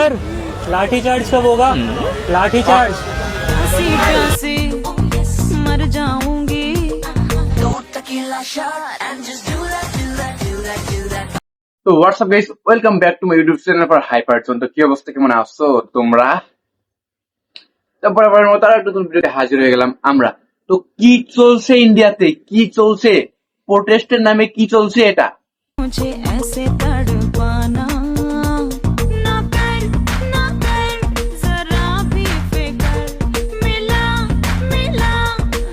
Sir लाठी charge कब होगा? लाठी चार्ज प्यासी मर जाऊंगी। তো what's up guys, welcome back to my YouTube channel for হাইপারজন। তো কি অবস্থা, কেমন আছো তোমরা? তারপর আবার মতো আর একটা নতুন ভিডিওতে হাজির হয়ে গেলাম আমরা। তো কি চলছে ইন্ডিয়াতে, কি চলছে, প্রোটেস্টের নামে কি চলছে এটা? मुझे ऐसे तड़पाना ना कर जरा भी फिकर मिला मिला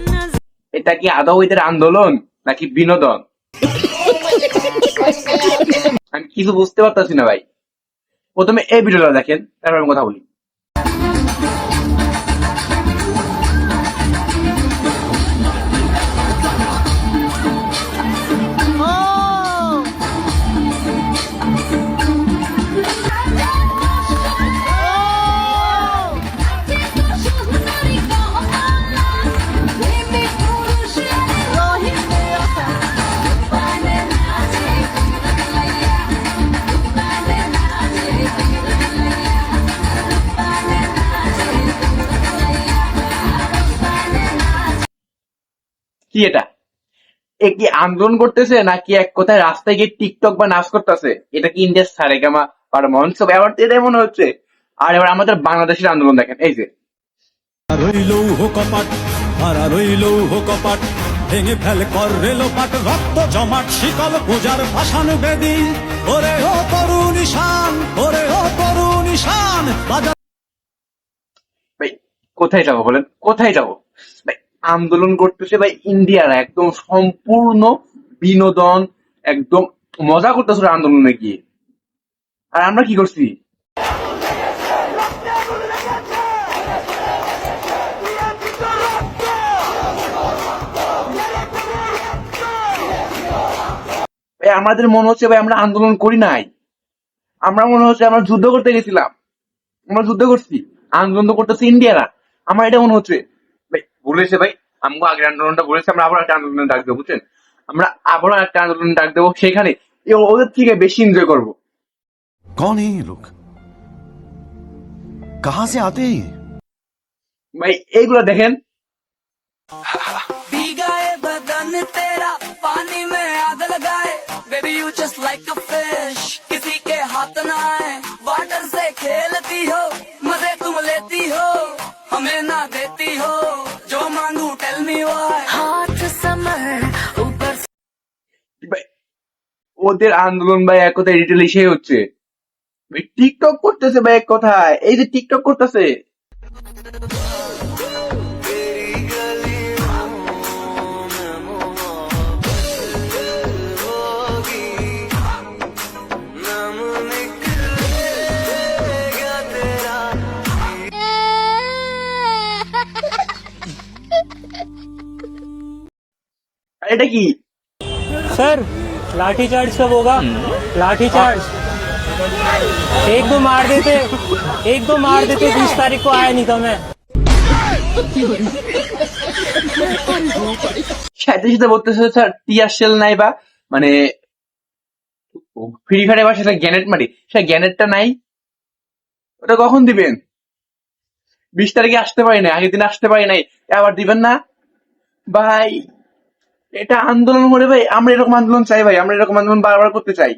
नजर। এটা কি আদৌ এদের আন্দোলন নাকি বিনোদন? আমি কিছু বুঝতে পারতাছি না ভাই। প্রথমে এই ভিডিওটা দেখেন, তারপর আমি কথা বলি। কি এটা, এ কি আন্দোলন করতেছে নাকি এক কথায় রাস্তায় গিয়ে টিকটক বা নাচ করতেছে? এটা কি ইন্ডিয়ার সারেগামা আর মঞ্চ ব্যাপার তো এটাই মনে হচ্ছে। আর এবার আমাদের বাংলাদেশের আন্দোলন দেখেন, এই যে ভেঙে ফেল কর রেলোপাট, রক্ত জমাট শিকল পূজার ভাসান বেদি। ওরে ও তরুণ ঈশান, ওরে ও তরুণ ঈশান। ভাই কোথায় যাবো বলেন, কোথায় যাবো ভাই? আন্দোলন করতেছে ভাই ইন্ডিয়ার, একদম সম্পূর্ণ বিনোদন, একদম মজা করতেছে ওরা আন্দোলনে গিয়ে। আর আমরা কি করছি? ভাই আমাদের মনে হচ্ছে ভাই আমরা আন্দোলন করি নাই, আমরা মনে হচ্ছে আমরা যুদ্ধ করতে গেছিলাম। আমরা যুদ্ধ করছি, আন্দোলন তো করতেছে ইন্ডিয়ারা। আমার এটা মনে হচ্ছে ভাই বলেছে ভাই আমাকে আগের আন্দোলনটা বলেছে, আমরা আবার একটা আন্দোলনে ডাক দেবো, বুঝছেন? আমরা আবারও একটা আন্দোলনে ডাক দেবো, সেখানে ওদের থেকে বেশি এনজয় করবো। कौन है ये लोग? कहां से आते हैं ये? ভাই এইগুলো দেখেন, भीगा है बदन तेरा पानी में आग लगाए baby you just like a fish किसी के हाथ ना आए वाटर से खेलती हो मजे तुम लेती हो हमें ना देती हो जो मांगू टेल मी व्हाई हाथ समर ऊपर ভাই ওদের আন্দোলন ভাই এক কথায় রিটেল এসে হচ্ছে। ভাই টিকটক করতেছে ভাই, এক কথায় এই যে টিকটক করতেছে। আর এটা কি? सर लाठी चार्ज कब होगा? लाठी चार्ज एक दो मार देते 20 तारीख को आया नहीं था मैं। সাথে সাথে বলতেছে স্যার টিয়ার শেল নাই, বা মানে ফ্রি ফায়ারের ভাষা গ্যানেট মারি, সে গ্যানেটটা নাই। ওটা কখন দিবেন? 20 তারিখে আসতে পারি নাই, আগের দিন আসতে পারি নাই, আবার দিবেন না ভাই? এটা আন্দোলন করে ভাই, আমরা এরকম আন্দোলন চাই ভাই, আমরা এরকম আন্দোলন বারবার করতে চাই।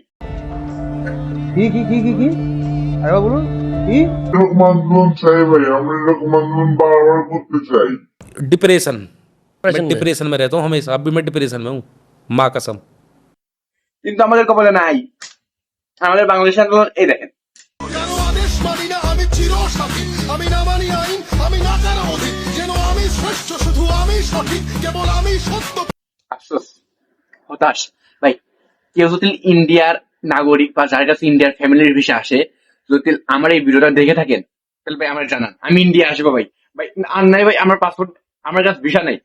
এরকম আন্দোলন চাই ভাই, আমরা এরকম আন্দোলন বারবার করতে চাই। डिप्रेशन, मैं डिप्रेशन में रहता हूँ हमेशा। अब भी मैं डिप्रेशन में हूँ, माँ कसम। কিন্তু আমাদের কপালে নাই। আমাদের বাংলাদেশের আন্দোলন এই দেখেন, আমি চিরসাথী, আমি না মানি আইন, আমি না কার অধীন, যেন আমি শ্রেষ্ঠ, শুধু আমি সঠিক, কেবল আমি সত্য। আফসোস, হতাশ ভাই। কেউ যদি ইন্ডিয়ার নাগরিক বা যার কাছে ইন্ডিয়ার ফ্যামিলির ভিসা আসে, যদি আমার এই ভিডিওটা দেখে থাকেন, তাহলে ভাই আমার জানান, আমি ইন্ডিয়া আসবো ভাই। ভাই আর নাই ভাই, আমার পাসপোর্ট, আমার কাছে ভিসা নেই,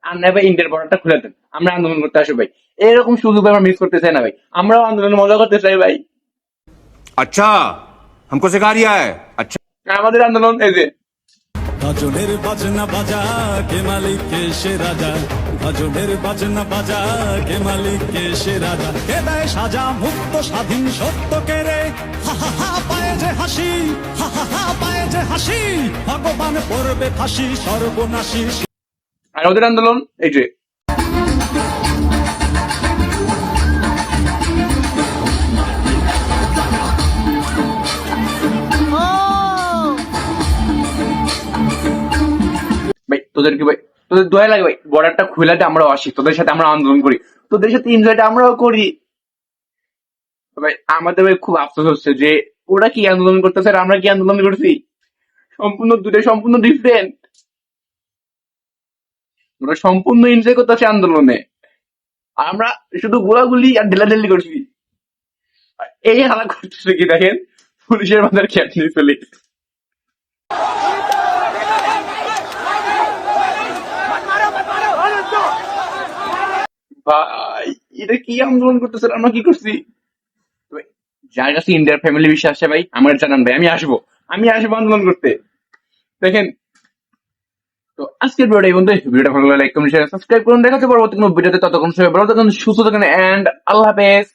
আর নাই ভাই ইন্ডিয়ার বর্ডারটা খুলে দেন, আমরা আন্দোলন করতে আসবো ভাই। এরকম সুযোগ আমরা মিস করতে চাই না ভাই, আমরাও আন্দোলনে মজা করতে চাই ভাই। अच्छा, हमको सिखा रिया है। अच्छा, আমাদের আন্দোলন এই যে ভজনের বাজনা বাজা, কে মালিক কে সে রাজা। ভজনের বাজনা বাজা, কে মালিক কে সে রাজা। কে দেয় সাজা, মুক্ত স্বাধীন সত্য কে রে, হা হা হা পায়ে পায়ে যে হাসি, হা হা হা পায়ে যে হাসি, ভগবান পড়বে ফাঁসি সর্বনাশী। আর ওদের আন্দোলন এই যে ভাই তোদেরকে ভাই তোদের দয়া লাগে ভাই বর্ডারটা খুলে আমরাও আসি তোদের সাথে আমরা আন্দোলন করি তোদের সাথে এনজয়টা আমরাও করি ভাই আমাদের ভাই খুব আফসোস হচ্ছে যে ওরা কি আন্দোলন করতেছে আর আমরা কি আন্দোলন করছি সম্পূর্ণ ডিফারেন্ট ওরা সম্পূর্ণ এনজয় করতেছে আন্দোলনে আর আমরা শুধু গোলাগুলি আর ঢেলাঢেলি করছি আর এই হালা করতেছে কি দেখেন পুলিশের মাথার খেয়াল নিয়ে ফেলে ভাই এটা কি আন্দোলন করতেছে আর আমরা কি করছি ভাই, যার কাছে ইন্ডিয়ার ফ্যামিলি বিষয় আসে ভাই আমার জানান ভাই আমি আসবো আন্দোলন করতে দেখেন তো আজকের ভিডিওটা এই পর্যন্ত ভিডিওটা ভালো লাগলে লাইক কমেন্ট শেয়ার সাবস্ক্রাইব করুন দেখা হচ্ছে পরবর্তী কোনো ভিডিওতে ততক্ষণ সবাই ভালো থাকুন সুস্থ থাকুন এন্ড আল্লাহ হাফেজ